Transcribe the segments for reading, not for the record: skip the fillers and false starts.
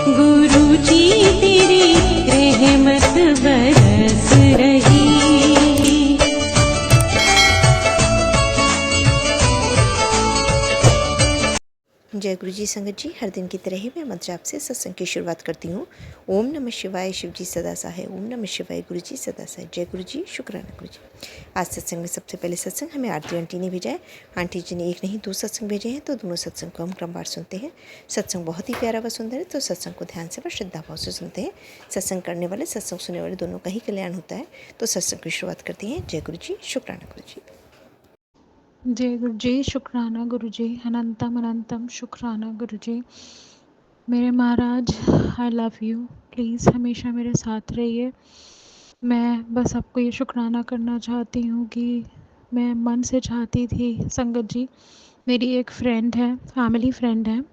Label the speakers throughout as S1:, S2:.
S1: गुरु जी तेरी रहमत बरस रही।
S2: जय गुरु जी संगत जी, हर दिन की तरह ही मैं मंत्र आपसे सत्संग की शुरुआत करती हूँ। ओम नमः शिवाय, शिव जी सदा सहाय। ओम नमः शिवाय, गुरु जी सदा सहाय। जय गुरु जी, शुक्राना गुरु जी। आज सत्संग में सबसे पहले सत्संग हमें आरती आंटी ने भेजा है। आंटी जी ने एक नहीं दो सत्संग भेजे हैं, तो दोनों सत्संग को हम क्रमवार सुनते हैं। सत्संग बहुत ही प्यारा व सुंदर है, तो सत्संग को ध्यान से व श्रद्धा भाव से सुनते हैं। सत्संग करने वाले, सत्संग सुनने वाले दोनों का ही कल्याण होता है। तो सत्संग की शुरुआत करती हैं। जय गुरु जी, शुक्राना गुरु जी।
S3: जय गुरु जी, शुक्राना गुरु जी। अनंतम अनंतम शुक्राना गुरु जी। मेरे महाराज, आई लव यू। प्लीज़ हमेशा मेरे साथ रहिए। मैं बस आपको ये शुक्राना करना चाहती हूँ कि मैं मन से चाहती थी संगत जी, मेरी एक फ्रेंड है, फैमिली फ्रेंड है,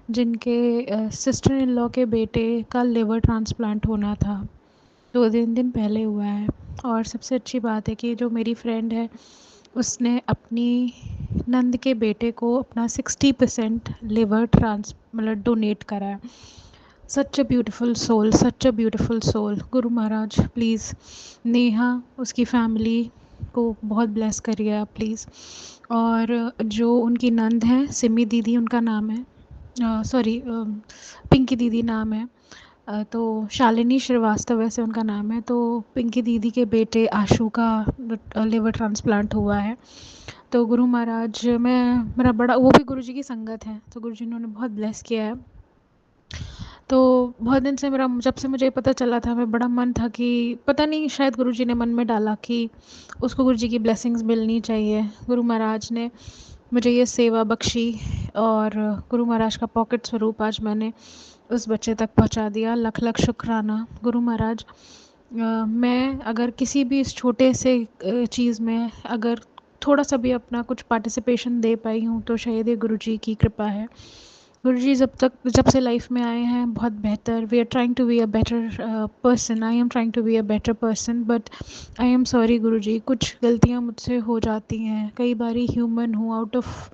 S3: जिनके सिस्टर इन लॉ के बेटे का लिवर ट्रांसप्लांट होना था। 2-3 दिन पहले हुआ है। और सबसे अच्छी बात है कि जो मेरी फ्रेंड है, उसने अपनी नंद के बेटे को अपना 60% लिवर ट्रांस मतलब डोनेट करा है। Such a beautiful soul, such a beautiful soul. Guru Maharaj please Neha, उसकी फैमिली को बहुत ब्लेस करिए आप प्लीज़। और जो उनकी नंद है, सिमी दीदी उनका नाम है, सॉरी पिंकी दीदी नाम है। तो शालिनी श्रीवास्तव वैसे उनका नाम है। तो पिंकी दीदी के बेटे आशु का लिवर ट्रांसप्लांट हुआ है। तो गुरु महाराज, मेरा बड़ा, वो भी गुरु जी की संगत है, तो गुरु जी ने उन्हें बहुत ब्लेस किया है। तो बहुत दिन से मेरा, जब से मुझे पता चला था, मैं बड़ा मन था कि पता नहीं, शायद गुरु जी ने मन में डाला कि उसको गुरु जी की ब्लेसिंग्स मिलनी चाहिए। गुरु महाराज ने मुझे ये सेवा बख्शी और गुरु महाराज का पॉकेट स्वरूप आज मैंने उस बच्चे तक पहुंचा दिया। लख लख शुक्राना गुरु महाराज। मैं अगर किसी भी इस छोटे से चीज़ में अगर थोड़ा सा भी अपना कुछ पार्टिसिपेशन दे पाई हूँ, तो शायद ये गुरु जी की कृपा है। गुरु जी जब से लाइफ में आए हैं, बहुत बेहतर, we are trying to be a better person, I am trying to be a better person, but I am sorry Guru ji, कुछ गलतियाँ मुझसे हो जाती हैं। कई बारी ह्यूमन हूँ, out of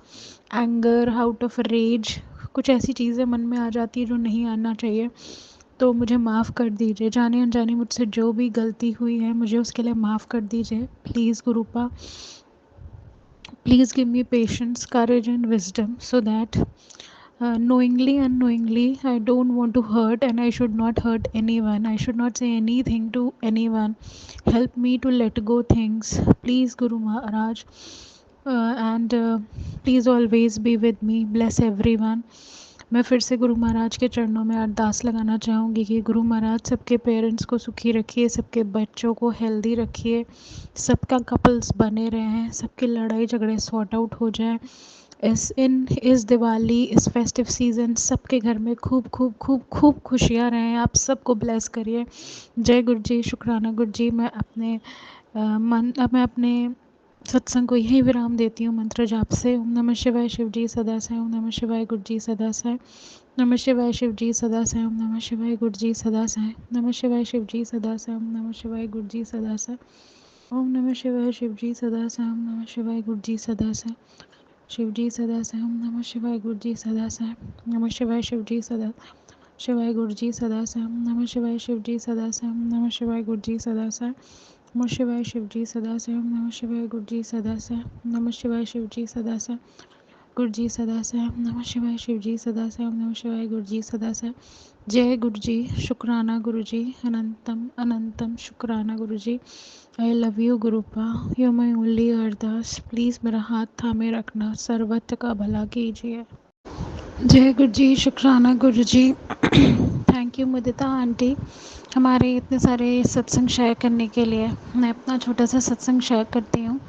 S3: anger, out of rage, कुछ ऐसी चीज़ें मन में आ जाती है जो नहीं आना चाहिए। तो मुझे माफ़ कर दीजिए, जाने अनजाने मुझसे जो भी गलती हुई है, मुझे उसके लिए माफ़ कर दीजिए please गुरुपा। Please give me patience, courage, and wisdom so that knowingly, unknowingly, I don't want to hurt, and I should not hurt anyone. I should not say anything to anyone. Help me to let go things. Please, Guru Maharaj. And please always be with me. Bless everyone. मैं फिर से गुरु महाराज के चरणों में अरदास लगाना चाहूँगी कि गुरु महाराज सबके पेरेंट्स को सुखी रखिए, सबके बच्चों को हेल्दी रखिए, सबका कपल्स बने रहें, सबकी लड़ाई झगड़े सॉर्ट आउट हो जाए। इस दिवाली, इस फेस्टिव सीज़न सबके घर में खूब खूब खूब खूब खुशियाँ रहें। आप सबको ब्लेस करिए। जय गुरु जी, शुक्राना गुरु जी। मैं अपने सत्संग को यही विराम देती हूँ मंत्र जाप से। ओम नमः शिवाय, शिव जी सदा से। ओम नमः शिवाय, गुरु जी सदा से। नमः शिवाय, शिव जी सदा से। ओम नमः शिवाय, गुरु जी सदा से। नमः शिवाय, शिव जी सदा से। ओम नमः शिवाय, गुरु जी सदा से। ओम नमः शिवाय, शिव जी सदा से। ओम नमः शिवाय, गुरु जी सदा से। शिव जी सदा से। ओम नमः शिवाय, गुरु जी सदा से। नमः शिवाय, शिव जी सदा शिवाय, गुरु जी सदा से। ओम नमः शिवाय, शिव जी सदा से। ओम नमः शिवाय, गुरु जी सदा से। नमः शिवाय, शिव जी सदा से। ओम नमः शिवाय, गुरु जी सदा से। नमः शिवाय, शिव जी सदा से। गुरु जी सदा से। नमः शिवाय, शिव जी सदा से। ओम नमः शिवाय, गुरु जी सदा से। जय गुरु जी, शुक्राना गुरु जी। अनंतम अनंतम शुक्राना Guru ji. I love you गुरुपा, you my only ardas. Please मेरा हाथ थामे रखना, सर्वत्र का भला कीजिए। जय गुरु जी, शुक्राना गुरु जी। थैंक यू मुदिता आंटी, हमारे इतने सारे सत्संग शेयर करने के लिए। मैं अपना छोटा सा सत्संग शेयर करती हूँ।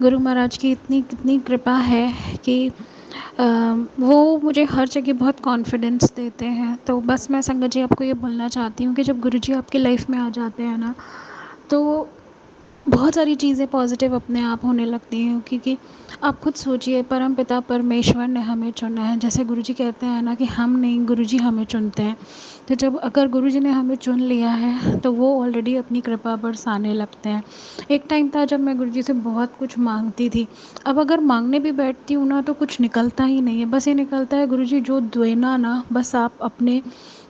S3: गुरु महाराज की इतनी कितनी कृपा है कि वो मुझे हर जगह बहुत कॉन्फिडेंस देते हैं। तो बस मैं संगत जी आपको ये बोलना चाहती हूँ कि जब गुरु जी आपकी लाइफ में आ जाते हैं ना, तो बहुत सारी चीज़ें पॉजिटिव अपने आप होने लगती हैं। क्योंकि आप खुद सोचिए, परम पिता परमेश्वर ने हमें चुना है। जैसे गुरुजी कहते हैं ना कि हम नहीं, गुरुजी हमें चुनते हैं। तो जब अगर गुरुजी ने हमें चुन लिया है, तो वो ऑलरेडी अपनी कृपा बरसाने लगते हैं। एक टाइम था जब मैं गुरुजी से बहुत कुछ मांगती थी। अब अगर मांगने भी बैठती हूँ ना, तो कुछ निकलता ही नहीं है। बस ये निकलता है, गुरुजी जो देना ना, बस आप अपने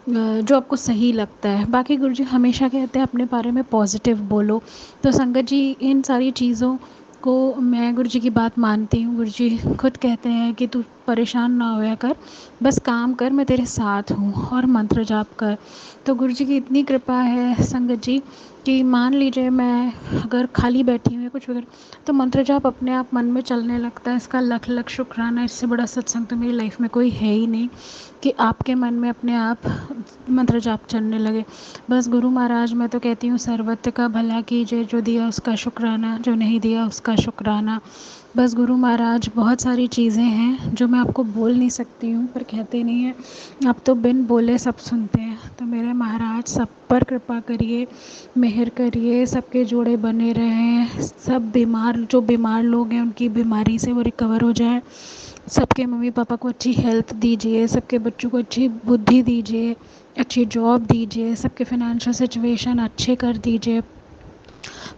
S3: जो आपको सही लगता है। बाकी गुरुजी हमेशा कहते हैं अपने बारे में पॉजिटिव बोलो। तो संगत जी इन सारी चीज़ों को मैं गुरुजी की बात मानती हूँ। गुरुजी खुद कहते हैं कि तू परेशान ना होया कर, बस काम कर, मैं तेरे साथ हूँ, और मंत्र जाप कर। तो गुरुजी की इतनी कृपा है संगत जी कि मान लीजिए मैं अगर खाली बैठी हूँ या कुछ वगैरह, तो मंत्र जाप अपने आप मन में चलने लगता है। इसका लख लख शुक्राना। इससे बड़ा सत्संग तो मेरी लाइफ में कोई है ही नहीं कि आपके मन में अपने आप मंत्र जाप चलने लगे। बस गुरु महाराज, मैं तो कहती हूँ सर्वत्र का भला कीजिए, जो दिया उसका शुक्राना, जो नहीं दिया उसका शुक्राना। बस गुरु महाराज बहुत सारी चीज़ें हैं जो मैं आपको बोल नहीं सकती हूँ, पर कहते नहीं हैं आप तो बिन बोले सब सुनते हैं। तो मेरे महाराज सब पर कृपा करिए, मेहर करिए, सबके जोड़े बने रहें, सब बीमार, जो बीमार लोग हैं उनकी बीमारी से वो रिकवर हो जाए, सबके मम्मी पापा को अच्छी हेल्थ दीजिए, सबके बच्चों को अच्छी बुद्धि दीजिए, अच्छी जॉब दीजिए, सबके फाइनेंशियल सिचुएशन अच्छे कर दीजिए,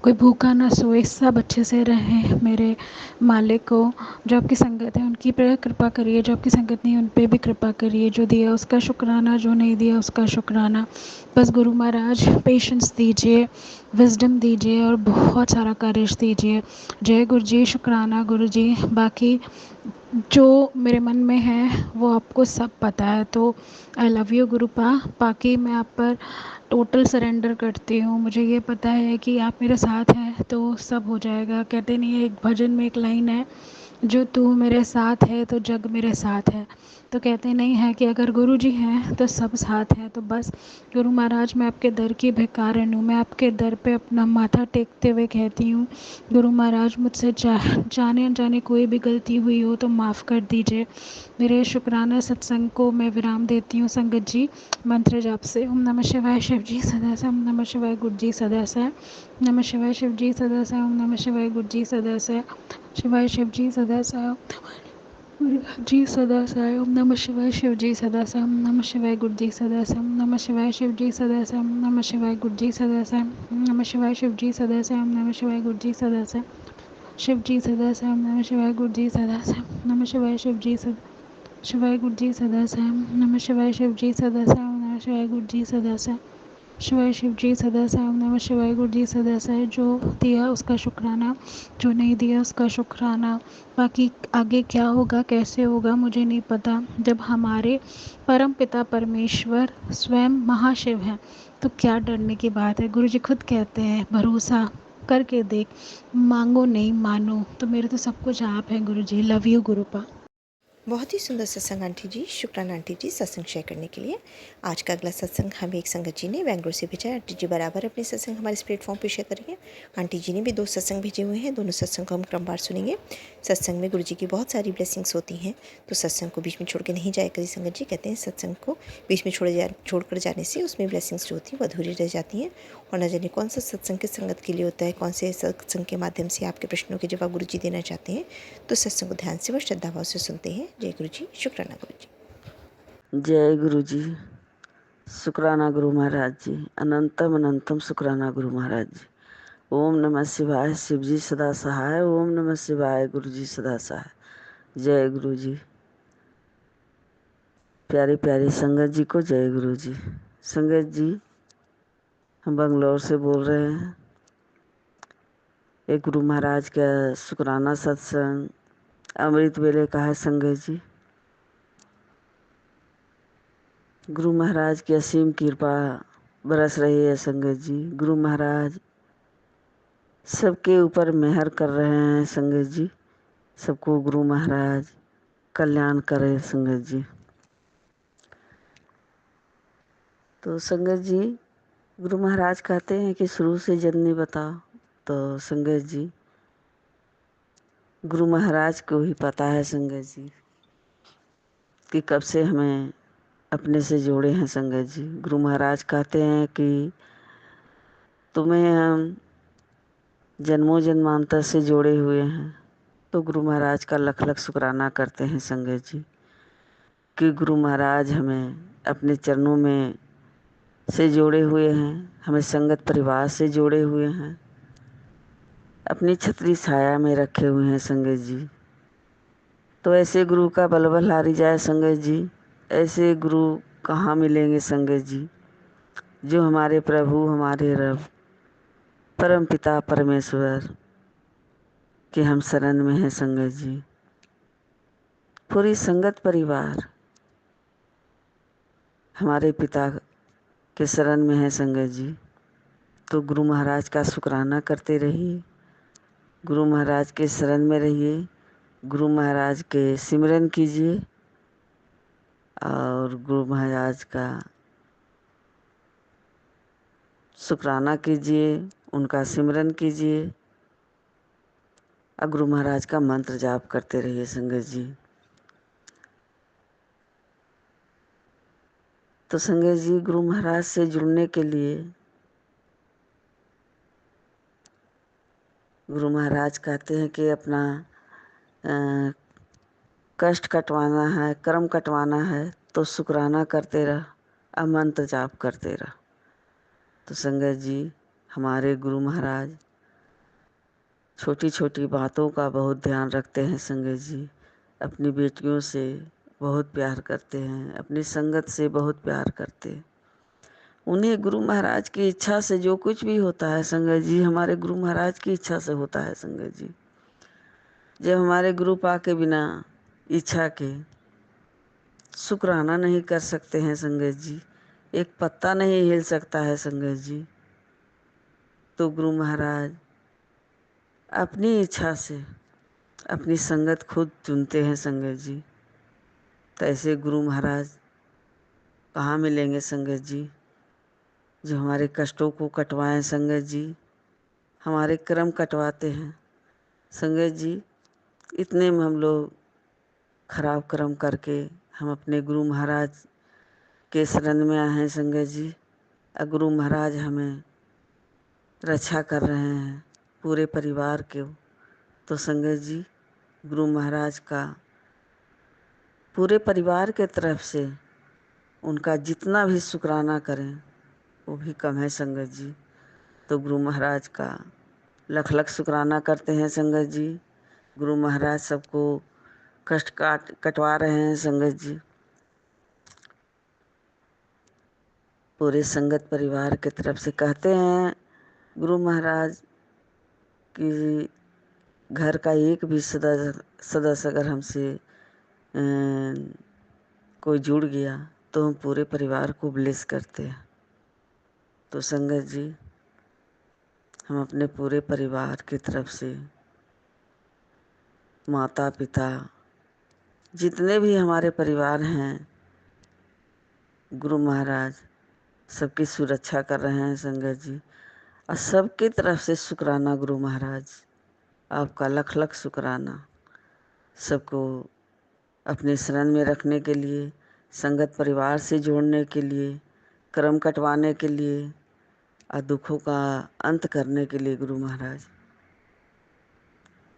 S3: कोई भूखा ना सोए, सब अच्छे से रहें। मेरे मालिक को, जो आपकी संगत है उनकी पर कृपा करिए, जो आपकी संगत नहीं है उन पर भी कृपा करिए, जो दिया उसका शुक्राना, जो नहीं दिया उसका शुक्राना। बस गुरु महाराज पेशेंस दीजिए, विजडम दीजिए और बहुत सारा करेज दीजिए। जय गुरु जी, शुक्राना गुरु जी। बाकी जो मेरे मन में है वो आपको सब पता है, तो आई लव यू गुरुपा। बाकी मैं आप पर टोटल सरेंडर करती हूँ। मुझे ये पता है कि आप मेरे साथ हैं तो सब हो जाएगा। कहते नहीं है, एक भजन में एक लाइन है, जो तू मेरे साथ है तो जग मेरे साथ है। तो कहते नहीं है कि अगर गुरु जी हैं तो सब साथ हैं। तो बस गुरु महाराज, मैं आपके दर की भिखारिन हूँ, मैं आपके दर पे अपना माथा टेकते हुए कहती हूँ, गुरु महाराज मुझसे जाने अनजाने कोई भी गलती हुई हो तो माफ़ कर दीजिए। मेरे शुक्राना सत्संग को मैं विराम देती हूँ संगत जी, मंत्र जाप से। ओम नमः शिवाय शिव जी सदा से, ओम नमः शिवाय गुरु जी सदा से, नमः शिवाय शिव जी सदा से, ओम नमः शिवाय गुरु जी सदा से, शिवाय शिव जी सदा से, गुरु जी सदा से, ओम नमः शिवाय शिव जी सदा से, ओम नमः शिवाय गुरु जी सदा से, ओम नमः शिवाय शिव जी सदा से, ओम नमः शिवाय गुरु जी सदा से, ओम नमः शिवाय शिव जी सदा से, ओम नमः शिवाय गुरु जी सदा से, शिव जी सदा से, ओम नमः शिवाय गुरु जी सदा से, नमः शिवाय शिव जी सदा, शिवाय गुरु जी सदा से, नमः शिवाय शिव जी सदा से, ओम नमः शिवाय गुरु जी सदा से, शिवाय शिव जी सदा से, ओम नमः शिवाय गुरु जी सदा से। जो दिया उसका शुक्राना, जो नहीं दिया उसका शुक्राना। बाकी आगे क्या होगा, कैसे होगा, मुझे नहीं पता। जब हमारे परम पिता परमेश्वर स्वयं महाशिव हैं तो क्या डरने की बात है। गुरु जी खुद कहते हैं, भरोसा करके देख, मांगो नहीं मानो। तो मेरे तो सब कुछ आप हैं गुरु जी। Love you गुरुपा।
S2: बहुत ही सुंदर सत्संग आंटी जी, शुक्राना आंटी जी सत्संग शेयर करने के लिए। आज का अगला सत्संग हमें एक संगत जी ने बेंगलोर से भेजा है। आंटी जी बराबर अपने सत्संग हमारे इस प्लेटफॉर्म पे शेयर करिए। आंटी जी ने भी 2 सत्संग भेजे हुए हैं, दोनों सत्संग को हम क्रमवार सुनेंगे। सत्संग में गुरु जी की बहुत सारी ब्लेसिंग्स होती हैं, तो सत्संग को बीच में छोड़ के नहीं जाए करी संगत जी। कहते हैं सत्संग को बीच में छोड़ कर जाने से उसमें ब्लेसिंग्स जो होती हैं वो अधूरी रह जाती हैं, और न जाने कौन सा सत्संग किस संगत के लिए होता है, कौन से सत्संग के माध्यम से आपके प्रश्नों के जवाब गुरु जी देना चाहते हैं। तो सत्संग को ध्यान से व श्रद्धा भाव से सुनते हैं। जय गुरु जी, शुक्राना गुरु जी।
S4: जय गुरु जी, शुक्राना गुरु महाराज जी, अनंतम अनंतम शुक्राना गुरु महाराज जी। ओम नमः शिवाय, शिव जी सदा सहाय। ओम नमः शिवाय, गुरु जी सदा सहाय। जय गुरु जी। प्यारी प्यारी संगत जी को जय गुरु जी। संगत जी, हम बंगलौर से बोल रहे हैं। एक गुरु महाराज का शुक्राना सत्संग अमृत वेले का है संगत जी। गुरु महाराज की असीम कृपा बरस रही है संगत जी। गुरु महाराज सबके ऊपर मेहर कर रहे हैं संगत जी। सबको गुरु महाराज कल्याण करे संगत जी। तो संगत जी, गुरु महाराज कहते हैं कि शुरू से जननी बताओ। तो संगत जी, गुरु महाराज को ही पता है संगत जी कि कब से हमें अपने से जोड़े हैं संगत जी। गुरु महाराज कहते हैं कि तुम्हें हम जन्मों जन्मांतर से जोड़े हुए हैं। तो गुरु महाराज का लख लख शुक्राना करते हैं संगत जी कि गुरु महाराज हमें अपने चरणों में से जोड़े हुए हैं, हमें संगत परिवार से जोड़े हुए हैं, अपनी छतरी छाया में रखे हुए हैं संगत जी। तो ऐसे गुरु का बल बल हारी जाए संगत जी। ऐसे गुरु कहाँ मिलेंगे संगत जी, जो हमारे प्रभु, हमारे रब, परम पिता परमेश्वर के हम शरण में हैं संगत जी। पूरी संगत परिवार हमारे पिता के शरण में है संगत जी। तो गुरु महाराज का शुक्राना करते रहिए, गुरु महाराज के शरण में रहिए, गुरु महाराज के सिमरन कीजिए और गुरु महाराज का शुक्राना कीजिए, उनका सिमरन कीजिए और गुरु महाराज का मंत्र जाप करते रहिए संगत जी। तो संगत जी, गुरु महाराज से जुड़ने के लिए गुरु महाराज कहते हैं कि अपना कष्ट कटवाना है, कर्म कटवाना है तो शुक्राना करते रह और मंत्र जाप करते रह। तो संगत जी, हमारे गुरु महाराज छोटी छोटी बातों का बहुत ध्यान रखते हैं संगत जी। अपनी बेटियों से बहुत प्यार करते हैं, अपनी संगत से बहुत प्यार करते हैं। उन्हें गुरु महाराज की इच्छा से जो कुछ भी होता है संगत जी, हमारे गुरु महाराज की इच्छा से होता है संगत जी। जब हमारे गुरु पाक के बिना इच्छा के शुक्राना नहीं कर सकते हैं संगत जी, एक पत्ता नहीं हिल सकता है संगत जी, तो गुरु महाराज अपनी इच्छा से अपनी संगत खुद चुनते हैं संगत जी। तो ऐसे गुरु महाराज कहाँ मिलेंगे संगत जी, जो हमारे कष्टों को कटवाएं संगत जी, हमारे कर्म कटवाते हैं संगत जी। इतने में हम लोग खराब कर्म करके हम अपने गुरु महाराज के शरण में आए हैं संगत जी, और गुरु महाराज हमें रक्षा कर रहे हैं पूरे परिवार के। तो संगत जी, गुरु महाराज का पूरे परिवार के तरफ से उनका जितना भी शुक्राना करें वो भी कम है संगत जी। तो गुरु महाराज का लख लख शुक्राना करते हैं संगत जी। गुरु महाराज सबको कष्ट कटवा रहे हैं संगत जी। पूरे संगत परिवार के तरफ से कहते हैं गुरु महाराज कि घर का एक भी सदस्य अगर हमसे कोई जुड़ गया तो हम पूरे परिवार को ब्लेस करते हैं। तो संगत जी, हम अपने पूरे परिवार की तरफ से माता पिता जितने भी हमारे परिवार हैं, गुरु महाराज सबकी सुरक्षा कर रहे हैं संगत जी। और सबकी तरफ से शुक्राना गुरु महाराज, आपका लख लख शुक्राना। सबको अपने शरण में रखने के लिए, संगत परिवार से जोड़ने के लिए, कर्म कटवाने के लिए और दुखों का अंत करने के लिए गुरु महाराज।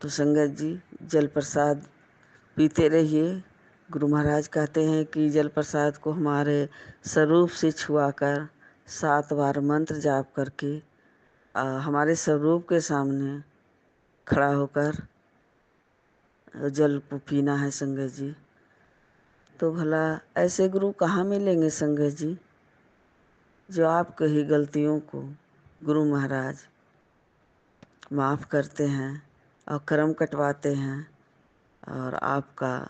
S4: तो संगत जी, जल प्रसाद पीते रहिए। गुरु महाराज कहते हैं कि जल प्रसाद को हमारे स्वरूप से छुआकर 7 बार मंत्र जाप करके हमारे स्वरूप के सामने खड़ा होकर जल को पीना है संगत जी। तो भला ऐसे गुरु कहाँ मिलेंगे संगत जी, जो आपके ही गलतियों को गुरु महाराज माफ़ करते हैं और कर्म कटवाते हैं और आपका,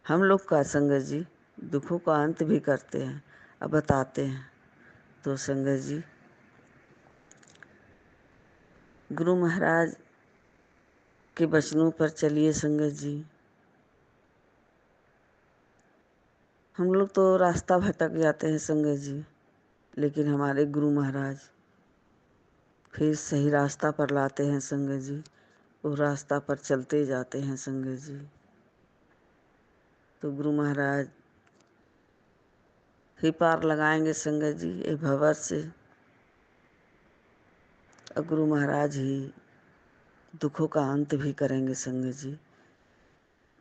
S4: हम लोग का संगत जी, दुखों का अंत भी करते हैं और बताते हैं। तो संगत जी, गुरु महाराज के वचनों पर चलिए संगत जी। हम लोग तो रास्ता भटक जाते हैं संगत जी, लेकिन हमारे गुरु महाराज फिर सही रास्ता पर लाते हैं संगत जी। वो रास्ता पर चलते जाते हैं संगत जी। तो गुरु महाराज ही पार लगाएंगे संगत जी ये भंवर से, और गुरु महाराज ही दुखों का अंत भी करेंगे संगत जी।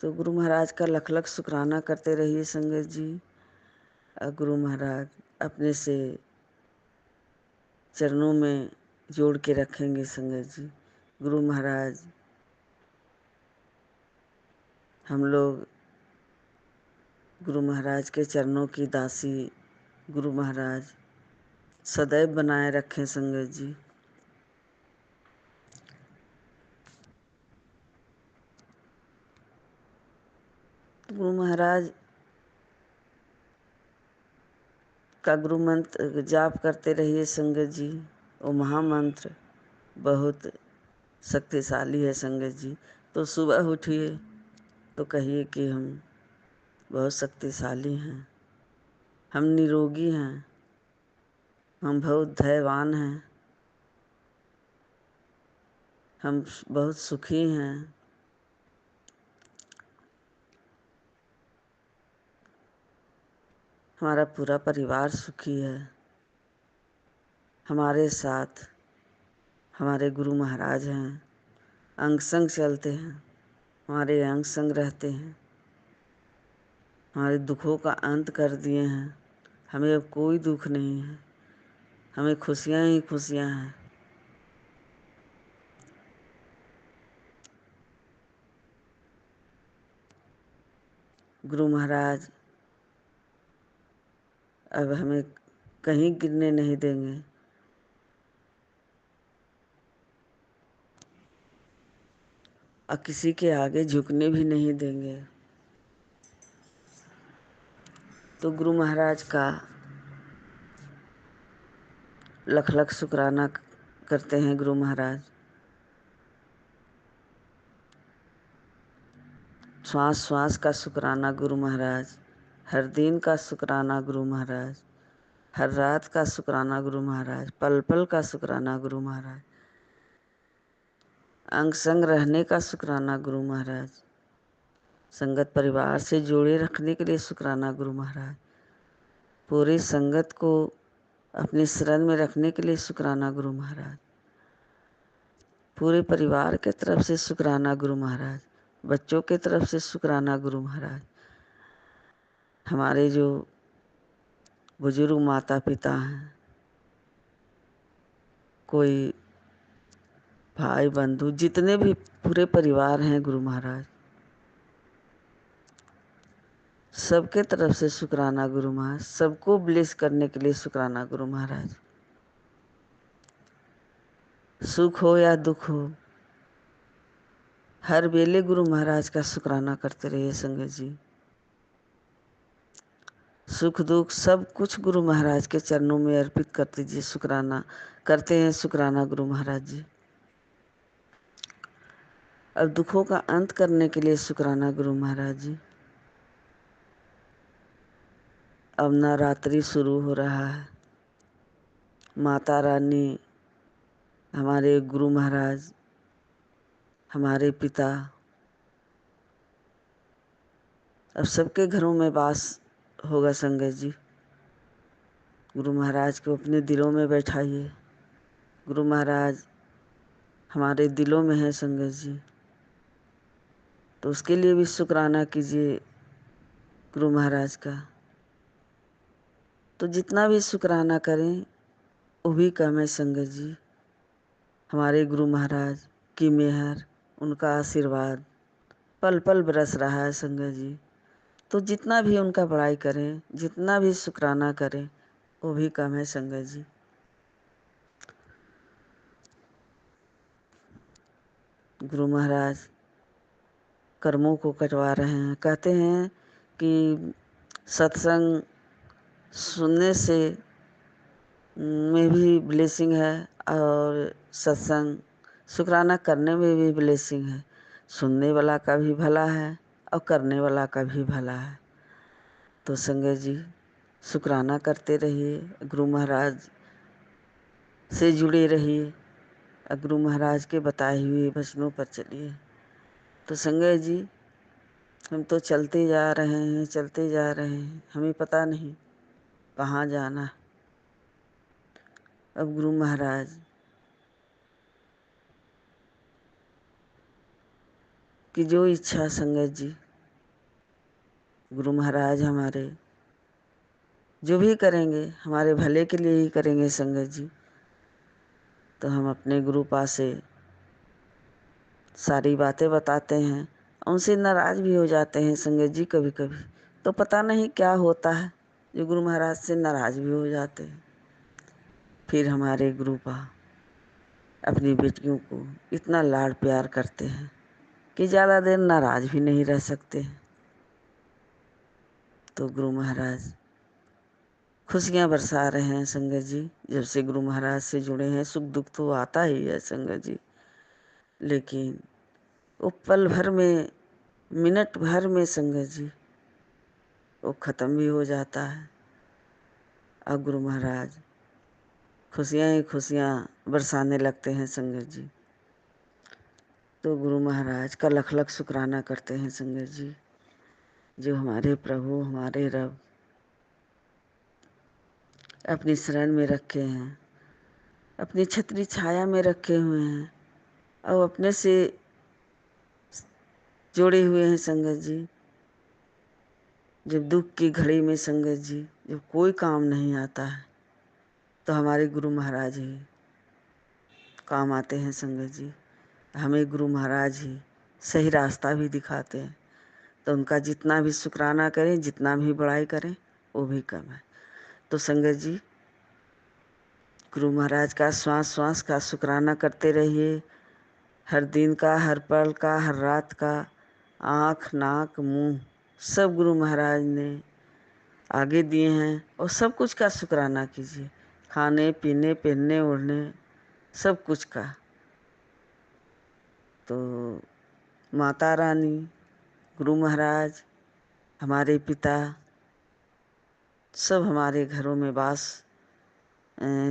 S4: तो गुरु महाराज का लख लख शुक्राना करते रहिए संगत जी। और गुरु महाराज अपने से चरणों में जोड़ के रखेंगे संगत जी। गुरु महाराज हम लोग गुरु महाराज के चरणों की दासी गुरु महाराज सदैव बनाए रखें संगत जी। गुरु महाराज का गुरु मंत्र जाप करते रहिए संगत जी। वो महामंत्र बहुत शक्तिशाली है संगत जी। तो सुबह उठिए तो कहिए कि हम बहुत शक्तिशाली हैं, हम निरोगी हैं, हम बहुत धैर्यवान हैं, हम बहुत सुखी हैं। हमारा पूरा परिवार सुखी है। हमारे साथ हमारे गुरु महाराज हैं, अंग संग चलते हैं, हमारे अंग संग रहते हैं, हमारे दुखों का अंत कर दिए हैं। हमें अब कोई दुख नहीं है, हमें खुशियाँ ही खुशियाँ हैं। गुरु महाराज अब हमें कहीं गिरने नहीं देंगे। और किसी के आगे झुकने भी नहीं देंगे। तो गुरु महाराज का लख लख शुक्राना करते हैं गुरु महाराज। श्वास श्वास का शुक्राना गुरु महाराज, हर दिन का शुक्राना गुरु महाराज, हर रात का शुक्राना गुरु महाराज, पल पल का शुक्राना गुरु महाराज, अंग संग रहने का शुक्राना गुरु महाराज, संगत परिवार से जोड़े रखने के लिए शुक्राना गुरु महाराज, पूरी संगत को अपनी शरण में रखने के लिए शुक्राना गुरु महाराज, पूरे परिवार के तरफ से शुक्राना गुरु महाराज, बच्चों के तरफ से शुक्राना गुरु महाराज, हमारे जो बुजुर्ग माता पिता हैं, कोई भाई बंधु, जितने भी पूरे परिवार हैं गुरु महाराज, सबके तरफ से शुक्राना गुरु महाराज, सबको ब्लेस करने के लिए शुक्राना गुरु महाराज। सुख हो या दुख हो, हर वेले गुरु महाराज का शुक्राना करते रहिए संगत जी। सुख दुख सब कुछ गुरु महाराज के चरणों में अर्पित कर दीजिए। शुक्राना करते हैं, शुक्राना गुरु महाराज जी। अब दुखों का अंत करने के लिए शुक्राना गुरु महाराज जी। अब नवरात्रि शुरू हो रहा है। माता रानी, हमारे गुरु महाराज, हमारे पिता, अब सबके घरों में वास होगा संगत जी। गुरु महाराज को अपने दिलों में बैठाइए। गुरु महाराज हमारे दिलों में है संगत जी, तो उसके लिए भी शुक्राना कीजिए गुरु महाराज का। तो जितना भी शुक्राना करें वो भी कम है संगत जी। हमारे गुरु महाराज की मेहर, उनका आशीर्वाद पल पल बरस रहा है संगत जी। तो जितना भी उनका बड़ाई करें, जितना भी शुक्राना करें, वो भी कम है संगत जी। गुरु महाराज कर्मों को कटवा रहे हैं। कहते हैं कि सत्संग सुनने से में भी ब्लेसिंग है और सत्संग शुक्राना करने में भी ब्लेसिंग है। सुनने वाला का भी भला है और करने वाला का भी भला है। तो संगत जी शुक्राना करते रहिए, गुरु महाराज से जुड़े रहिए, गुरु महाराज के बताए हुए वचनों पर चलिए। तो संगत जी हम तो चलते जा रहे हैं, चलते जा रहे हैं, हमें पता नहीं कहाँ जाना। अब गुरु महाराज की जो इच्छा संगत जी, गुरु महाराज हमारे जो भी करेंगे हमारे भले के लिए ही करेंगे संगत जी। तो हम अपने गुरु पास से सारी बातें बताते हैं, उनसे नाराज भी हो जाते हैं संगत जी कभी कभी। तो पता नहीं क्या होता है, जो गुरु महाराज से नाराज भी हो जाते हैं। फिर हमारे गुरु पा अपनी बेटियों को इतना लाड प्यार करते हैं कि ज़्यादा देर नाराज भी नहीं रह सकते। तो गुरु महाराज खुशियाँ बरसा रहे हैं संगत जी। जब से गुरु महाराज से जुड़े हैं, सुख दुख तो आता ही है संगत जी, लेकिन वो पल भर में, मिनट भर में संगत जी वो ख़त्म भी हो जाता है। अब गुरु महाराज खुशियाँ ही खुशियाँ बरसाने लगते हैं संगत जी। तो गुरु महाराज का लख लख शुक्राना करते हैं संगत जी, जो हमारे प्रभु, हमारे रब अपनी शरण में रखे हैं, अपनी छतरी छाया में रखे हुए हैं और अपने से जोड़े हुए हैं संगत जी। जब दुख की घड़ी में संगत जी, जब कोई काम नहीं आता है, तो हमारे गुरु महाराज ही काम आते हैं संगत जी। हमें गुरु महाराज ही सही रास्ता भी दिखाते हैं। तो उनका जितना भी शुक्राना करें, जितना भी बड़ाई करें, वो भी कम है। तो संगत जी, गुरु महाराज का श्वास श्वास का शुक्राना करते रहिए। हर दिन का, हर पल का, हर रात का, आँख नाक मुंह सब गुरु महाराज ने आगे दिए हैं, और सब कुछ का शुक्राना कीजिए। खाने पीने, पहनने ओढ़ने, सब कुछ का। तो माता रानी, गुरु महाराज, हमारे पिता सब हमारे घरों में वास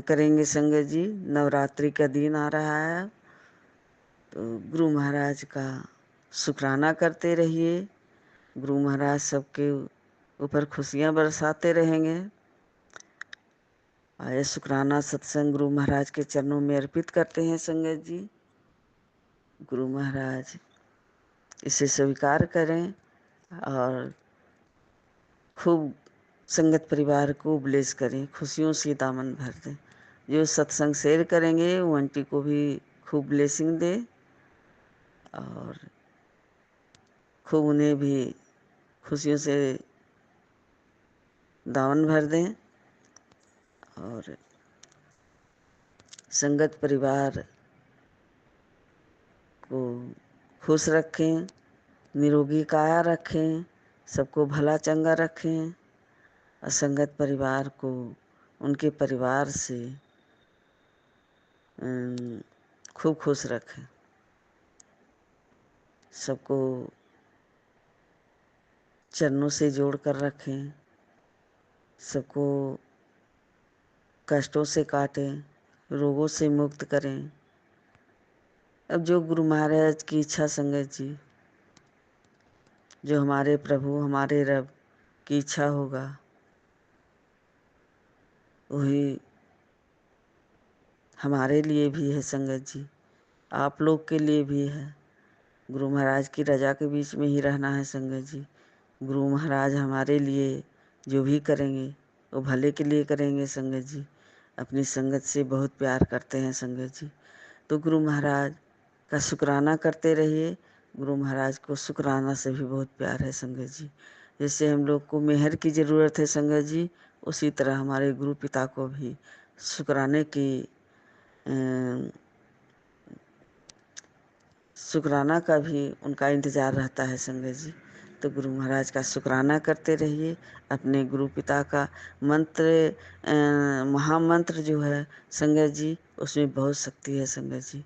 S4: करेंगे संगत जी। नवरात्रि का दिन आ रहा है, तो गुरु महाराज का शुक्राना करते रहिए। गुरु महाराज सबके ऊपर खुशियाँ बरसाते रहेंगे। आए शुक्राना सत्संग गुरु महाराज के चरणों में अर्पित करते हैं संगत जी। गुरु महाराज इसे स्वीकार करें और खूब संगत परिवार को ब्लेस करें, खुशियों से दामन भर दें। जो सत्संग शेयर करेंगे वो आंटी को भी खूब ब्लेसिंग दे और खूब उन्हें भी खुशियों से दामन भर दें। और संगत परिवार को खुश रखें, निरोगी काया रखें, सबको भला चंगा रखें और संगत परिवार को उनके परिवार से खूब खुश रखें। सबको चरणों से जोड़ कर रखें, सबको कष्टों से काटें, रोगों से मुक्त करें। अब जो गुरु महाराज की इच्छा संगत जी, जो हमारे प्रभु, हमारे रब की इच्छा होगा, वही हमारे लिए भी है संगत जी, आप लोग के लिए भी है। गुरु महाराज की रजा के बीच में ही रहना है संगत जी। गुरु महाराज हमारे लिए जो भी करेंगे वो भले के लिए करेंगे संगत जी। अपनी संगत से बहुत प्यार करते हैं संगत जी। तो गुरु महाराज का शुक्राना करते रहिए। गुरु महाराज को शुक्राना से भी बहुत प्यार है संगत जी। जैसे हम लोग को मेहर की ज़रूरत है संगत जी, उसी तरह हमारे गुरु पिता को भी शुक्राने की शुक्राना का भी उनका इंतज़ार रहता है संगत जी। तो गुरु महाराज का शुक्राना करते रहिए। अपने गुरु पिता का मंत्र, महामंत्र जो है संगत जी, उसमें बहुत शक्ति है संगत जी।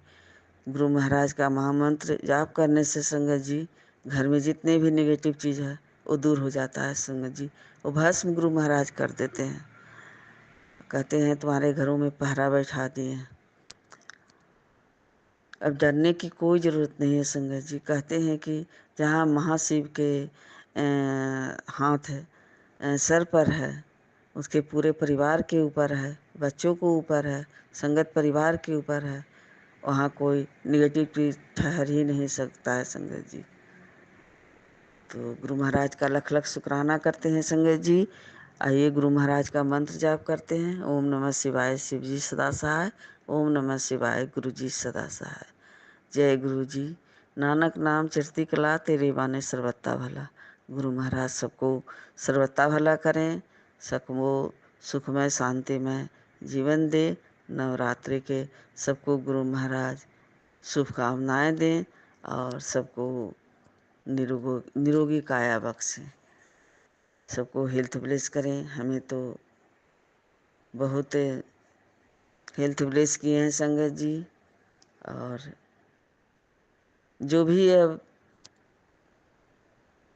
S4: गुरु महाराज का महामंत्र जाप करने से संगत जी, घर में जितने भी नेगेटिव चीज़ है वो दूर हो जाता है संगत जी। वो भस्म गुरु महाराज कर देते हैं। कहते हैं तुम्हारे घरों में पहरा बैठा दिए हैं। अब डरने की कोई ज़रूरत नहीं है संगत जी। कहते हैं कि जहाँ महाशिव के हाथ है, सर पर है, उसके पूरे परिवार के ऊपर है, बच्चों को ऊपर है, संगत परिवार के ऊपर है, वहाँ कोई निगेटिव चीज ठहर ही नहीं सकता है संगत जी। तो गुरु महाराज का लख लख शुक्राना करते हैं संगत जी। आइए गुरु महाराज का मंत्र जाप करते हैं। ओम नमः शिवाय, शिव जी सदा सहाय। ओम नमः शिवाय, गुरु जी सदा सहाय। जय गुरु जी। नानक नाम चढ़ती कला, तेरे बाने सर्वत्ता भला। गुरु महाराज सबको सर्वथा भला करें, सबको सुखमय शांतिमय जीवन दे। नवरात्रि के सबको गुरु महाराज शुभकामनाएं दें और सबको निरोगी काया बख्शें, सबको हेल्थ ब्लेस करें। हमें तो बहुत हेल्थ ब्लेस किए हैं संगत जी। और जो भी अब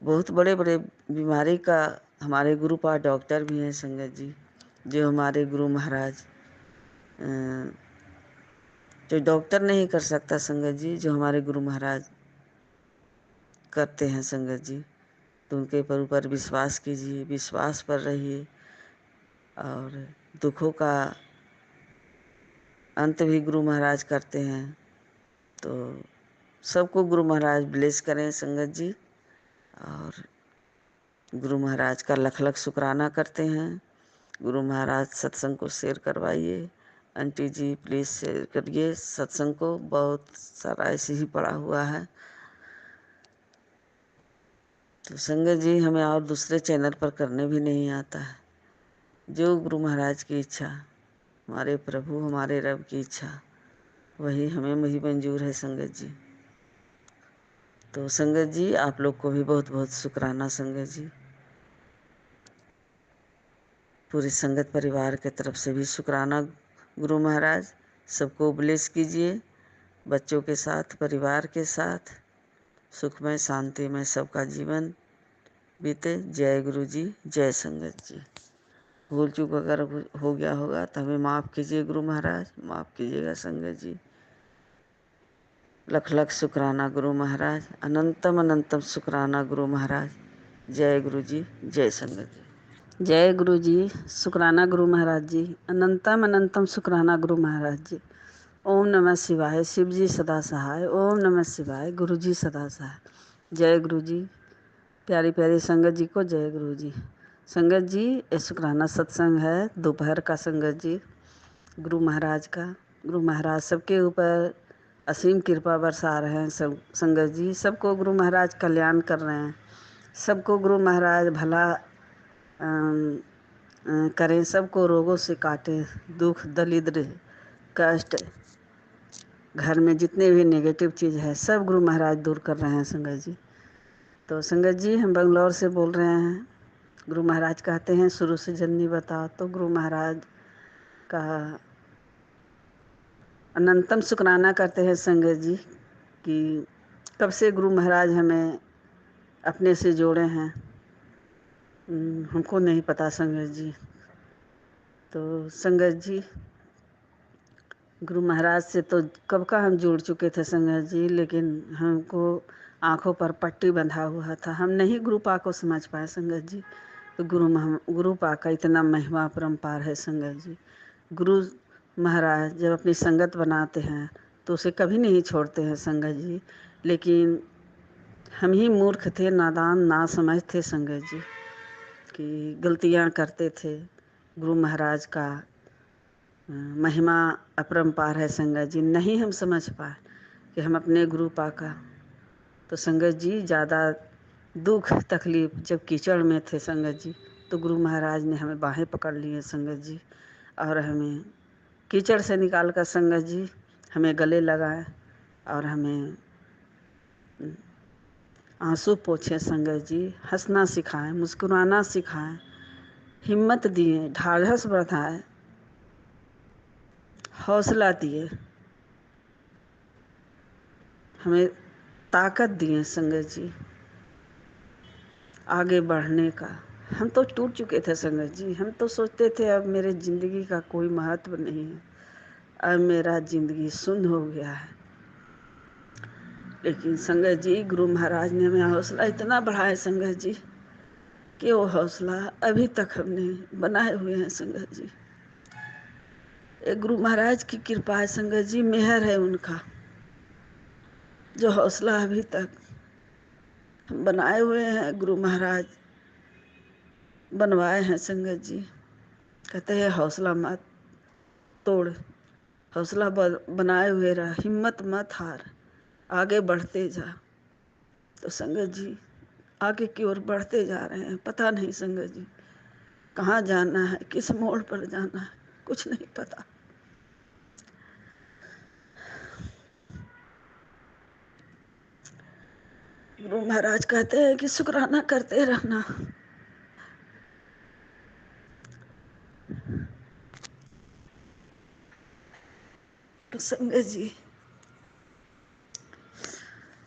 S4: बहुत बड़े बड़े बीमारी का हमारे गुरु पास डॉक्टर भी हैं संगत जी, जो हमारे गुरु महाराज जो डॉक्टर नहीं कर सकता संगत जी, जो हमारे गुरु महाराज करते हैं संगत जी। तो उनके ऊपर विश्वास कीजिए, विश्वास पर रहिए और दुखों का अंत भी गुरु महाराज करते हैं। तो सबको गुरु महाराज ब्लेस करें संगत जी। और गुरु महाराज का लख लख शुक्राना करते हैं। गुरु महाराज सत्संग को शेयर करवाइए। आंटी जी प्लीज़ शेयर करिए सत्संग को, बहुत सारा ऐसे ही पड़ा हुआ है। तो संगत जी हमें और दूसरे चैनल पर करने भी नहीं आता है। जो गुरु महाराज की इच्छा, हमारे प्रभु हमारे रब की इच्छा, वही हमें वही मंजूर है संगत जी। तो संगत जी आप लोग को भी बहुत बहुत शुक्राना संगत जी। पूरी संगत परिवार के तरफ से भी शुक्राना गुरु महाराज। सबको ब्लेस कीजिए, बच्चों के साथ परिवार के साथ सुखमय शांति में सबका जीवन बीते। जय गुरु जी, जय संगत जी। भूल चूक अगर हो गया होगा तो हमें माफ़ कीजिए गुरु महाराज, माफ़ कीजिएगा संगत जी। लख लख शुक्राना गुरु महाराज, अनंतम अनंतम शुक्राना गुरु महाराज। जय गुरु जी, जय संगत जी। जय गुरु जी, शुक्राना गुरु महाराज जी, अनंतम अनंतम शुक्राना गुरु महाराज जी। ओम नमः शिवाय, शिव जी सदा सहाय। ओम नमः शिवाय, गुरु जी सदा सहाय। जय गुरु जी। प्यारी प्यारी संगत जी को जय गुरु जी। संगत जी ये शुक्राना सत्संग है दोपहर का संगत जी, गुरु महाराज का। गुरु महाराज सबके ऊपर असीम कृपा बरसा रहे हैं सब संगत जी। सबको गुरु महाराज कल्याण कर रहे हैं, सबको गुरु महाराज भला करें, सबको रोगों से काटें, दुख दरिद्र कष्ट घर में जितने भी नेगेटिव चीज़ है सब गुरु महाराज दूर कर रहे हैं संगत जी। तो संगत जी हम बंगलौर से बोल रहे हैं। गुरु महाराज कहते हैं शुरू से जननी बताओ, तो गुरु महाराज का अनंतम शुक्राना करते हैं संगत जी कि कब से गुरु महाराज हमें अपने से जोड़े हैं, हमको नहीं पता संगत जी। तो संगत जी गुरु महाराज से तो कब का हम जुड़ चुके थे संगत जी, लेकिन हमको आँखों पर पट्टी बंधा हुआ था, हम नहीं गुरु पा को समझ पाए संगत जी। तो गुरु पा का इतना महिमा परम्पार है संगत जी। गुरु महाराज जब अपनी संगत बनाते हैं तो उसे कभी नहीं छोड़ते हैं संगत जी। लेकिन हम ही मूर्ख थे, नादान ना समझ थे संगत जी, कि गलतियाँ करते थे। गुरु महाराज का महिमा अपरंपार है संगत जी, नहीं हम समझ पाए कि हम अपने गुरु पा का। तो संगत जी ज़्यादा दुख तकलीफ जब कीचड़ में थे संगत जी, तो गुरु महाराज ने हमें बाहें पकड़ लिए संगत जी, और हमें कीचड़ से निकाल कर संगत जी हमें गले लगाए और हमें आंसू पोछे संगत जी, हंसना सिखाएं, मुस्कुराना सिखाएं, हिम्मत दिए, ढाढ़स बढ़ाए, हौसला दिए, हमें ताकत दिए संगत जी आगे बढ़ने का। हम तो टूट चुके थे संगत जी, हम तो सोचते थे अब मेरे ज़िंदगी का कोई महत्व नहीं है, अब मेरा ज़िंदगी शून्य हो गया है। लेकिन संगत जी गुरु महाराज ने हमें हौसला इतना बढ़ाया संगत जी कि वो हौसला अभी तक हमने बनाए हुए हैं संगत जी। ये गुरु महाराज की कृपा है संगत जी, मेहर है उनका, जो हौसला अभी तक हम बनाए हुए हैं। गुरु महाराज बनवाए हैं संगत जी। कहते हैं हौसला मत तोड़, हौसला बनाए हुए रह, हिम्मत मत हार, आगे बढ़ते जा। तो संगत जी आगे की ओर बढ़ते जा रहे हैं। पता नहीं संगत जी कहाँ जाना है, किस मोड़ पर जाना है, कुछ नहीं पता। गुरु महाराज कहते हैं कि शुक्राना करते रहना। तो संगत जी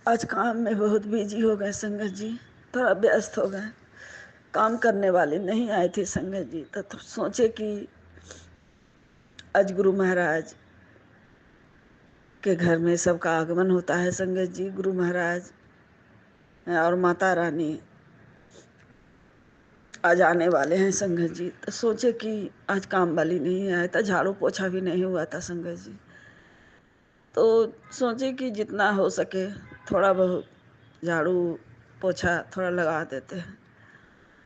S4: आज काम में बहुत बिजी हो गए संगत जी, थोड़ा व्यस्त हो गए। काम करने वाले नहीं आए थे संगत जी, तो सोचे कि आज गुरु महाराज के घर में सबका आगमन होता है संगत जी। गुरु महाराज और माता रानी आज आने वाले हैं संगत जी। तो सोचे कि आज काम वाली नहीं आया था, झाड़ू पोछा भी नहीं हुआ था संगत जी। तो सोचे कि जितना हो सके थोड़ा बहुत झाड़ू पोछा थोड़ा लगा देते हैं।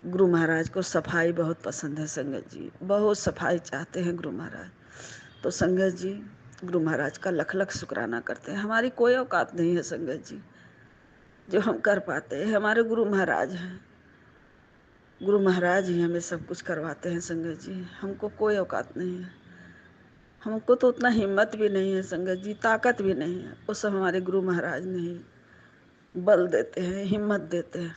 S4: गुरु महाराज को सफाई बहुत पसंद है संगत जी, बहुत सफाई चाहते हैं गुरु महाराज। तो संगत जी गुरु महाराज का लख लख शुक्राना करते हैं। हमारी कोई औकात नहीं है संगत जी जो हम कर पाते हैं, हमारे गुरु महाराज हैं। गुरु महाराज ही हमें सब कुछ करवाते हैं संगत जी, हमको कोई औकात नहीं है। हमको तो उतना हिम्मत भी नहीं है संगत जी, ताकत भी नहीं है। वो सब हमारे गुरु महाराज नहीं बल देते हैं, हिम्मत देते हैं।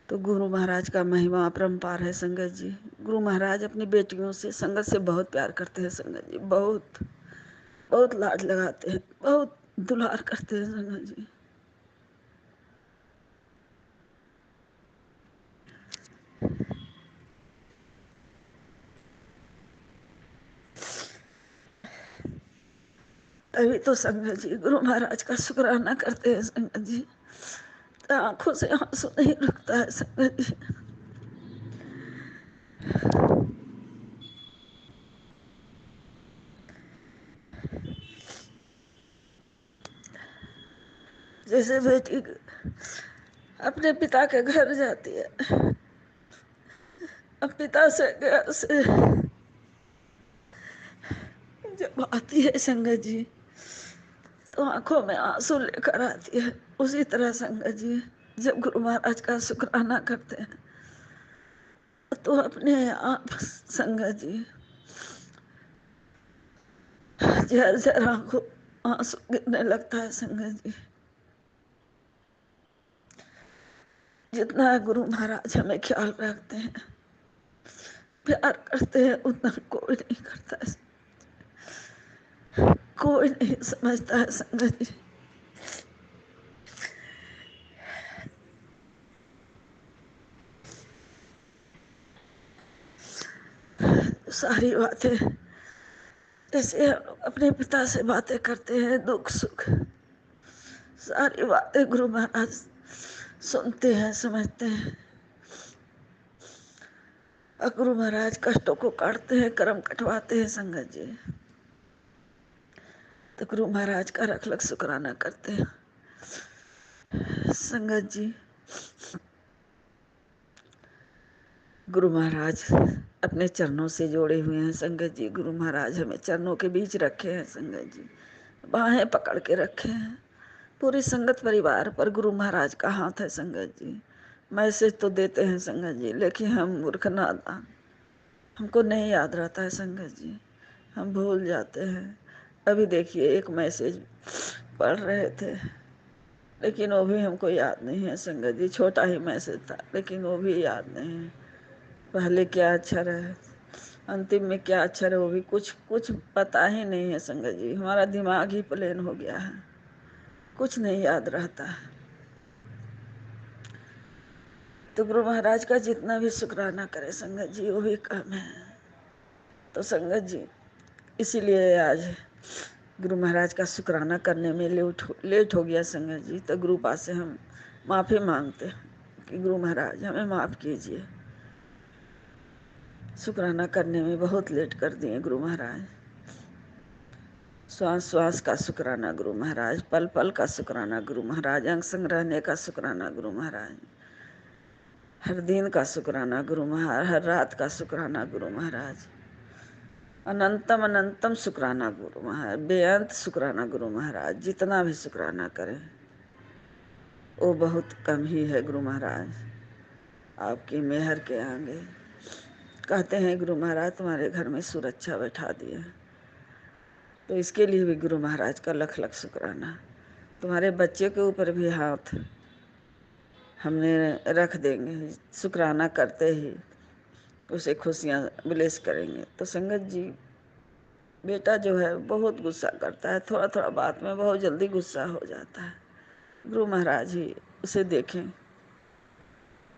S4: तो गुरु महाराज का महिमा अपरंपार है संगत जी। गुरु महाराज अपनी बेटियों से संगत से बहुत प्यार करते हैं संगत जी, बहुत बहुत लाड लगाते हैं, बहुत दुलार करते हैं संगत जी। तभी तो संगत जी गुरु महाराज का शुक्राना करते हैं संगत जी, तो आंखों से आंसू नहीं रुकता है संगत जी। जैसे बेटी अपने पिता के घर जाती है, अब पिता से घर से जब आती है संगत जी तो आंखों में आंसू लेकर आती है। उसी तरह संगत जी जब गुरु महाराज का शुक्राना करते हैं तो अपने आप संगत जी झर झर आंखों आंसू गिरने लगता है संगत जी। जितना गुरु महाराज हमें ख्याल रखते हैं, प्यार करते हैं, उतना कोई नहीं करता है, कोई नहीं समझता है संगत जी। सारी बातें जैसे हम लोग अपने पिता से बातें करते हैं, दुख सुख सारी बातें गुरु महाराज सुनते हैं, समझते हैं। और गुरु महाराज कष्टों को काटते हैं, कर्म कटवाते हैं संगत जी। तो गुरु महाराज का रख लख शुक्राना करते हैं संगत जी। गुरु महाराज अपने चरणों से जोड़े हुए हैं संगत जी। गुरु महाराज हमें चरणों के बीच रखे हैं संगत जी, बाहें पकड़ के रखे हैं। पूरी संगत परिवार पर गुरु महाराज का हाथ है संगत जी। मैसेज तो देते हैं संगत जी, लेकिन हम मूर्ख नादान, हमको नहीं याद रहता है संगत जी, हम भूल जाते हैं। अभी देखिए एक मैसेज पढ़ रहे थे, लेकिन वो भी हमको याद नहीं है संगत जी। छोटा ही मैसेज था लेकिन वो भी याद नहीं है। पहले क्या अक्षर है, अंतिम में क्या अक्षर है, वो भी कुछ कुछ पता ही नहीं है संगत जी। हमारा दिमाग ही प्लेन हो गया है, कुछ नहीं याद रहता है। तो गुरु महाराज का जितना भी शुक्राना करे संगत जी वो भी कम है। तो संगत जी इसीलिए आज गुरु महाराज का शुक्राना करने में लेट हो गया संगत जी। तो गुरु पास से हम माफ़ी मांगते हैं कि गुरु महाराज हमें माफ़ कीजिए, शुक्राना करने में बहुत लेट कर दिए गुरु महाराज। श्वास श्वास का शुक्राना गुरु महाराज, पल पल का शुक्राना गुरु महाराज, अंग संग रहने का शुक्राना गुरु महाराज, हर दिन का शुक्राना गुरु महाराज, हर रात का शुक्राना गुरु महाराज, अनंतम अनंतम शुक्राना गुरु महाराज, बेअंत शुक्राना गुरु महाराज। जितना भी शुक्राना करें वो बहुत कम ही है गुरु महाराज, आपकी मेहर के आगे। कहते हैं गुरु महाराज तुम्हारे घर में सुरक्षा बैठा दिया, तो इसके लिए भी गुरु महाराज का लख लख शुक्राना। तुम्हारे बच्चे के ऊपर भी हाथ हमने रख देंगे, शुक्राना करते ही उसे खुशियाँ ब्लेस करेंगे। तो संगत जी, बेटा जो है बहुत गुस्सा करता है, थोड़ा थोड़ा बात में बहुत जल्दी गुस्सा हो जाता है। गुरु महाराज ही उसे देखें,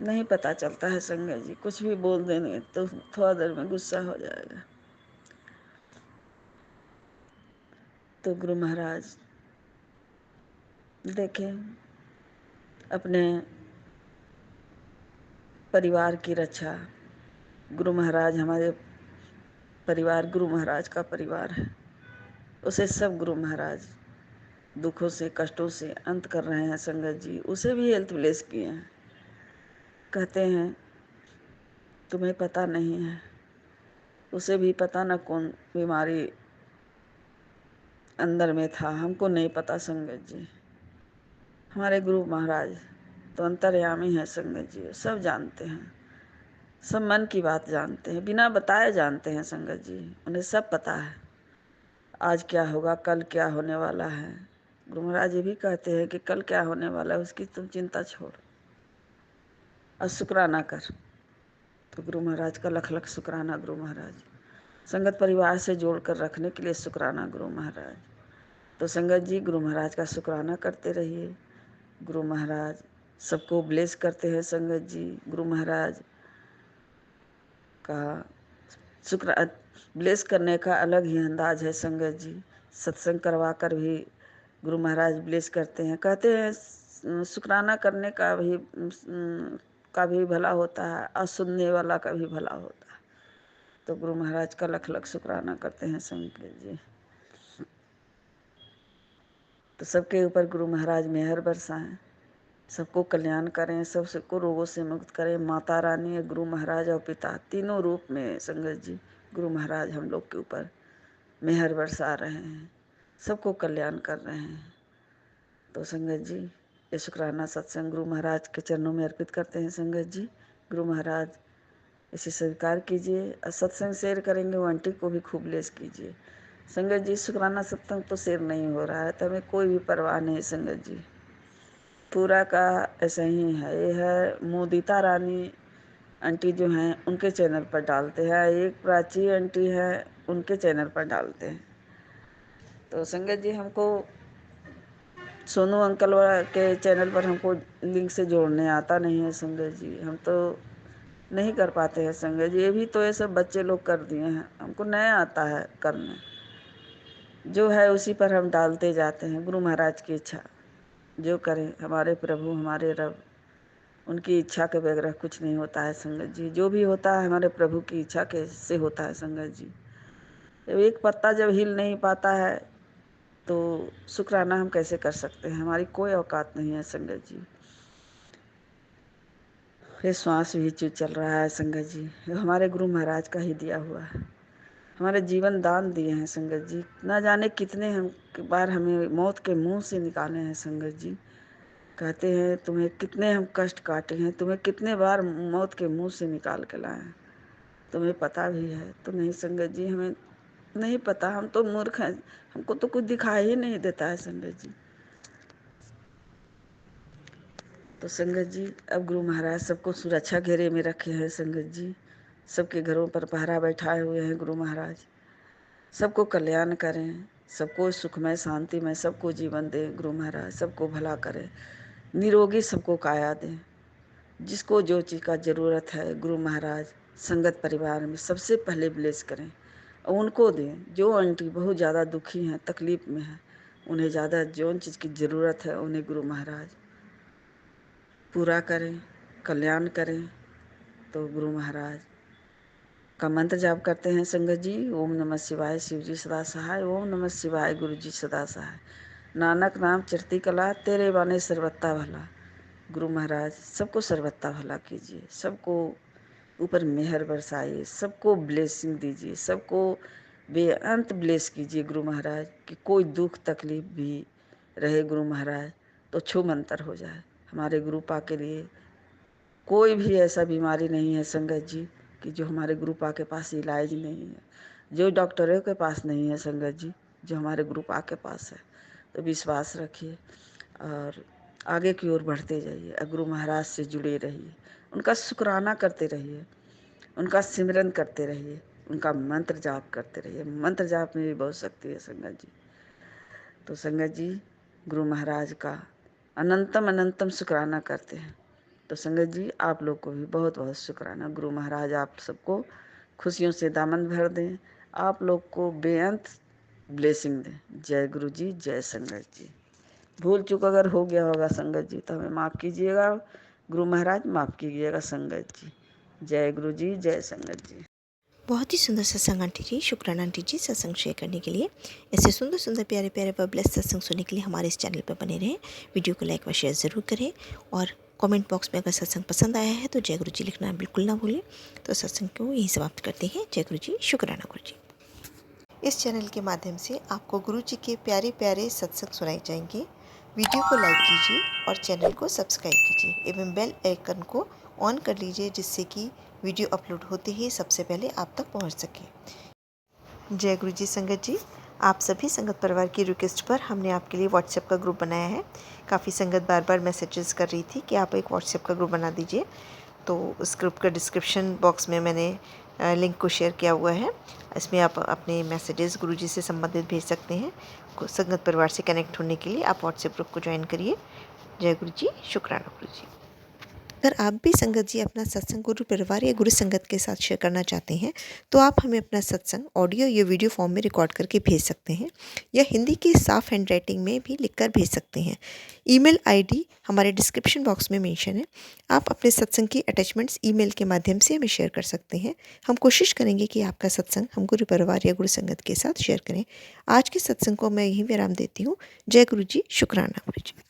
S4: नहीं पता चलता है संगत जी, कुछ भी बोल देंगे तो थोड़ा देर में गुस्सा हो जाएगा। तो गुरु महाराज देखें, अपने परिवार की रक्षा, गुरु महाराज हमारे परिवार गुरु महाराज का परिवार है, उसे सब गुरु महाराज दुखों से कष्टों से अंत कर रहे हैं संगत जी। उसे भी हेल्थ ब्लेस किए हैं। कहते हैं तुम्हें पता नहीं है, उसे भी पता न कौन बीमारी अंदर में था, हमको नहीं पता संगत जी। हमारे गुरु महाराज तो अंतर्यामी है संगत जी, सब जानते हैं, सब मन की बात जानते हैं, बिना बताए जानते हैं संगत जी। उन्हें सब पता है आज क्या होगा, कल क्या होने वाला है। गुरु महाराज ये भी कहते हैं कि कल क्या होने वाला है उसकी तुम चिंता छोड़ और शुक्राना कर। तो गुरु महाराज का लख लख शुक्राना गुरु महाराज, संगत परिवार से जोड़ कर रखने के लिए शुक्राना गुरु महाराज। तो संगत जी, गुरु महाराज का शुक्राना करते रहिए। गुरु महाराज सबको ब्लेस करते हैं संगत जी। गुरु महाराज का शुक्र ब्लेस करने का अलग ही अंदाज है संगत जी। सत्संग करवा कर भी गुरु महाराज ब्लेस करते हैं। कहते हैं शुक्राना करने का भी भला होता है और सुनने वाला का भी भला होता है। तो गुरु महाराज का लख लख शुक्राना करते हैं संगत जी। तो सबके ऊपर गुरु महाराज मेहर बरसाएं, सबको कल्याण करें, सबको रोगों से मुक्त करें। माता रानी, गुरु महाराज और पिता तीनों रूप में संगत जी गुरु महाराज हम लोग के ऊपर मेहर बरसा रहे हैं, सबको कल्याण कर रहे हैं। तो संगत जी, ये शुक्राना सत्संग गुरु महाराज के चरणों में अर्पित करते हैं संगत जी। गुरु महाराज इसे स्वीकार कीजिए और सत्संग शेयर करेंगे, वो आंटी को भी खूब ब्लेस कीजिए संगत जी। शुक्राना सत्संग तो शेयर नहीं हो रहा है तो हमें कोई भी परवाह नहीं संगत जी, पूरा का ऐसा ही है। ये है मोदिता रानी आंटी जो हैं उनके चैनल पर डालते हैं, एक प्राची आंटी है उनके चैनल पर डालते हैं। तो संगत जी, हमको सोनू अंकल के चैनल पर हमको लिंक से जोड़ने आता नहीं है संगत जी, हम तो नहीं कर पाते हैं संगत जी। ये भी तो ये सब बच्चे लोग कर दिए हैं, हमको नहीं आता है करने, जो है उसी पर हम डालते जाते हैं। गुरु महाराज की इच्छा जो करें, हमारे प्रभु हमारे रब, उनकी इच्छा के बगैर कुछ नहीं होता है संगत जी। जो भी होता है हमारे प्रभु की इच्छा कैसे होता है संगत जी। जब एक पत्ता जब हिल नहीं पाता है तो शुक्राना हम कैसे कर सकते हैं, हमारी कोई औकात नहीं है संगत जी। ये श्वास भी चल रहा है संगत जी, हमारे गुरु महाराज का ही दिया हुआ है, हमारे जीवन दान दिए हैं संगत जी। ना जाने कितने बार हमें मौत के मुंह से निकाले हैं संगत जी। कहते हैं तुम्हें कितने हम कष्ट काटे हैं, तुम्हें कितने बार मौत के मुंह से निकाल के लाए हैं, तुम्हें पता भी है तो नहीं संगत जी। हमें नहीं पता, हम तो मूर्ख हैं, हमको तो कुछ दिखाई ही नहीं देता है संगत जी। तो संगत जी, अब गुरु महाराज सबको सुरक्षा घेरे में रखे हैं संगत जी, सबके घरों पर पहरा बैठाए हुए हैं गुरु महाराज। सबको कल्याण करें, सबको सुखमय शांतिमय सबको जीवन दें गुरु महाराज, सबको भला करें, निरोगी सबको काया दें। जिसको जो चीज़ का ज़रूरत है गुरु महाराज संगत परिवार में सबसे पहले ब्लेस करें और उनको दें। जो आंटी बहुत ज़्यादा दुखी हैं, तकलीफ़ में हैं, उन्हें ज़्यादा जो चीज़ की ज़रूरत है उन्हें गुरु महाराज पूरा करें, कल्याण करें। तो गुरु महाराज का मंत्र जाप करते हैं संगत जी। ओम नमः शिवाय, शिव जी सदा सहाय। ओम नमः शिवाय, गुरु जी सदा सहाय। नानक नाम चढ़ती कला, तेरे बाने सर्वत्ता भला। गुरु महाराज सबको सर्वत्ता भला कीजिए, सबको ऊपर मेहर बरसाइए, सबको ब्लेसिंग दीजिए, सबको बेअंत ब्लेस कीजिए गुरु महाराज। कि कोई दुख तकलीफ भी रहे गुरु महाराज तो छू मंतर हो जाए, हमारे गुरु पा के लिए कोई भी ऐसा बीमारी नहीं है संगत जी कि जो हमारे गुरु पा के पास इलाज नहीं है, जो डॉक्टरों के पास नहीं है संगत जी, जो हमारे गुरु पा के पास है। तो विश्वास रखिए और आगे की ओर बढ़ते जाइए और गुरु महाराज से जुड़े रहिए, उनका शुक्राना करते रहिए, उनका सिमरन करते रहिए, उनका मंत्र जाप करते रहिए। मंत्र जाप में भी बहुत शक्ति है संगत जी। तो संगत जी गुरु महाराज का अनंतम अनंतम शुक्राना करते हैं। तो संगत जी आप लोग को भी बहुत बहुत शुक्राना। गुरु महाराज आप सबको खुशियों से दामन भर दें, आप लोग को बेअंत ब्लेसिंग दें। जय गुरु जी, जय संगत जी। भूल चूक अगर हो गया होगा संगत जी तो हमें माफ़ कीजिएगा, गुरु महाराज माफ़ कीजिएगा संगत जी। जय गुरु जी, जय संगत जी।
S2: बहुत ही सुंदर सत्संग आंटी जी, शुक्राना आंटी जी सत्संग शेयर करने के लिए। ऐसे सुंदर सुंदर प्यारे प्यारे व ब्लेस्ड सत्संग सुनने के लिए हमारे इस चैनल पर बने रहें। वीडियो को लाइक व शेयर ज़रूर करें और कमेंट बॉक्स में अगर सत्संग पसंद आया है तो जय गुरु जी लिखना बिल्कुल ना भूलें। तो सत्संग को यहीं समाप्त करते हैं। जय गुरु जी, शुक्राना गुरु जी। इस चैनल के माध्यम से आपको गुरु जी के प्यारे प्यारे सत्संग सुनाए जाएंगे। वीडियो को लाइक कीजिए और चैनल को सब्सक्राइब कीजिए एवं बेल आइकन को ऑन कर लीजिए, जिससे कि वीडियो अपलोड होते ही सबसे पहले आप तक पहुंच सके। जय गुरु जी संगत जी, आप सभी संगत परिवार की रिक्वेस्ट पर हमने आपके लिए व्हाट्सएप का ग्रुप बनाया है। काफ़ी संगत बार बार मैसेजेस कर रही थी कि आप एक व्हाट्सएप का ग्रुप बना दीजिए, तो उस ग्रुप का डिस्क्रिप्शन बॉक्स में मैंने लिंक को शेयर किया हुआ है। इसमें आप अपने मैसेजेस गुरुजी से संबंधित भेज सकते हैं। संगत परिवार से कनेक्ट होने के लिए आप व्हाट्सएप ग्रुप को ज्वाइन करिए। जय गुरु जी, शुक्राना गुरु जी। अगर आप भी संगत जी अपना सत्संग गुरु परिवार या गुरु संगत के साथ शेयर करना चाहते हैं तो आप हमें अपना सत्संग ऑडियो या वीडियो फॉर्म में रिकॉर्ड करके भेज सकते हैं या हिंदी की साफ हैंड राइटिंग में भी लिखकर भेज सकते हैं। ईमेल आईडी हमारे डिस्क्रिप्शन बॉक्स में मेंशन है। आप अपने सत्संग की अटैचमेंट्स ईमेल के माध्यम से हमें शेयर कर सकते हैं। हम कोशिश करेंगे कि आपका सत्संग हम गुरु परिवार या गुरु संगत के साथ शेयर करें। आज के सत्संग को मैं यहीं विराम देती हूँ। जय गुरु जी, शुक्राना गुरु जी।